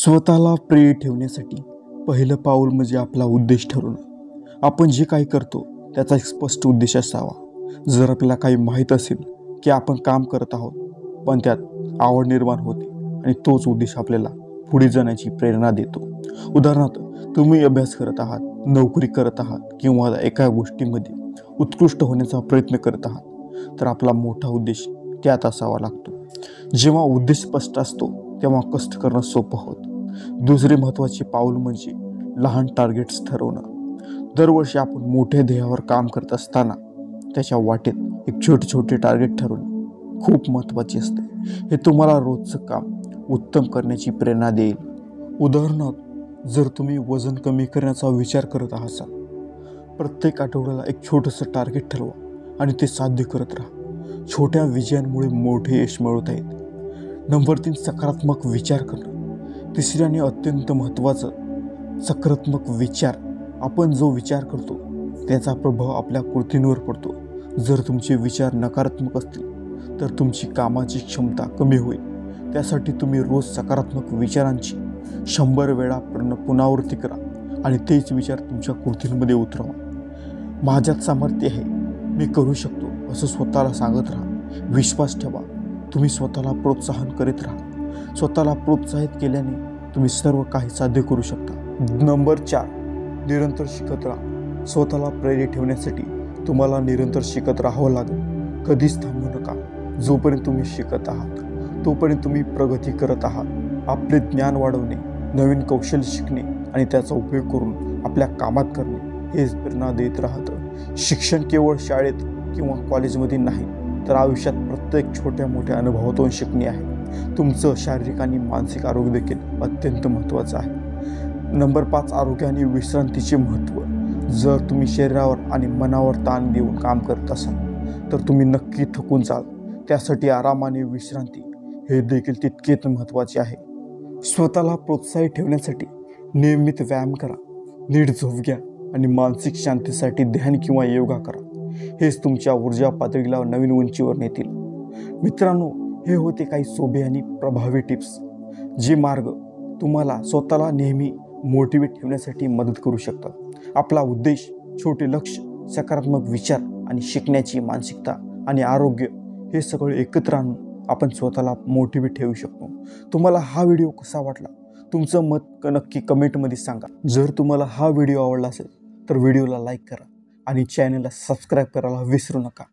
स्वतःला प्रिय ठेवण्यासाठी पहिलं पाऊल म्हणजे आपला उद्देश ठरवणं। आपण जे काही करतो त्याचा एक स्पष्ट उद्देश असावा। जर आपल्याला काही माहीत असेल की आपण काम करत आहोत पण त्यात आवड निर्माण होते आणि तोच उद्देश आपल्याला पुढे जाण्याची प्रेरणा देतो। उदाहरणार्थ, तुम्ही अभ्यास करत आहात, नोकरी करत आहात किंवा एका गोष्टीमध्ये उत्कृष्ट होण्याचा प्रयत्न करत आहात, तर आपला मोठा उद्देश त्यात असावा लागतो। जेव्हा उद्देश स्पष्ट असतो तेव्हा कष्ट करणं सोपं होतं। दुसरे महत्त्वाचे पाऊल म्हणजे लहान टार्गेट्स ठरवणं। दरवर्षी आपण मोठ्या ध्येयावर काम करत असताना त्याच्या वाटेत एक छोटे छोटे टार्गेट ठरवणे खूप महत्त्वाचे असते। हे तुम्हाला रोजचं काम उत्तम करण्याची प्रेरणा देईल। उदाहरणार्थ, जर तुम्ही वजन कमी करण्याचा विचार करत आहात, प्रत्येक आठवड्याला एक छोटंसं टार्गेट ठरवा आणि ते साध्य करत राहा। छोट्या विजयांमुळे मोठे यश मिळवता येते। नंबर 3, सकारात्मक विचार करणं। तिसरे आणि अत्यंत महत्त्वाचं, सकारात्मक विचार। आपण जो विचार करतो त्याचा प्रभाव आपल्या कृतींवर पडतो। जर तुमचे विचार नकारात्मक असतील तर तुमची कामाची क्षमता कमी होईल। त्यासाठी तुम्ही रोज सकारात्मक विचारांची 100 वेळा पुनरावृत्ती करा आणि तेच विचार तुमच्या कृतींमध्ये उतरवा। माझ्यात सामर्थ्य आहे, मी करू शकतो असं स्वतःला सांगत राहा। विश्वास ठेवा, तुम्ही स्वतःला प्रोत्साहन करीत राहा। स्वतःला प्रोत्साहित केल्याने तुम्ही सर्व काही साध्य करू शकता। नंबर 4, निरंतर शिकत राहा। स्वतःला प्रेरित ठेवण्यासाठी तुम्हाला निरंतर शिकत राहावं लागेल। कधीच थांबू नका। जोपर्यंत तुम्ही शिकत आहात तोपर्यंत तुम्ही प्रगती करत आहात। आपले ज्ञान वाढवणे, नवीन कौशल्य शिकणे आणि त्याचा उपयोग करून आपल्या कामात करणे हेच प्रेरणा देत राहतं। शिक्षण केवळ शाळेत किंवा कॉलेजमध्ये नाही, तर आयुष्यात प्रत्येक छोट्या मोठ्या अनुभवातून शिकणे आहे। तुमचं शारीरिक आणि मानसिक आरोग्य देखील अत्यंत महत्त्वाचं आहे। नंबर 5, आरोग्य आणि विश्रांतीचे महत्त्व। जर तुम्ही शरीरावर आणि मनावर ताण देऊन काम करत असाल तर तुम्ही नक्की थकून जाल। त्यासाठी आराम आणि विश्रांती हे देखील तितकेच महत्त्वाचे आहे। स्वतःला प्रोत्साहित ठेवण्यासाठी नियमित व्यायाम करा, नीट झोप घ्या आणि मानसिक शांतीसाठी ध्यान किंवा योगा करा। हेच तुमच्या ऊर्जा पातळीला नवीन उंचीवर नेतील। मित्रांनो, हे होते काही सोपे आणि प्रभावी टिप्स, जे मार्ग तुम्हाला स्वतःला नेहमी मोटिवेट ठेवण्यासाठी मदत करू शकतात। आपला उद्देश, छोटे लक्ष, सकारात्मक विचार आणि शिकण्याची मानसिकता आणि आरोग्य हे सगळे एकत्र आणून आपण स्वतःला मोटिवेट ठेवू शकतो। तुम्हाला हा व्हिडिओ कसा वाटला? तुमचं मत नक्की कमेंटमध्ये सांगा। जर तुम्हाला हा व्हिडिओ आवडला असेल तर व्हिडिओला लाईक करा आणि चॅनलला सबस्क्राईब करायला विसरू नका।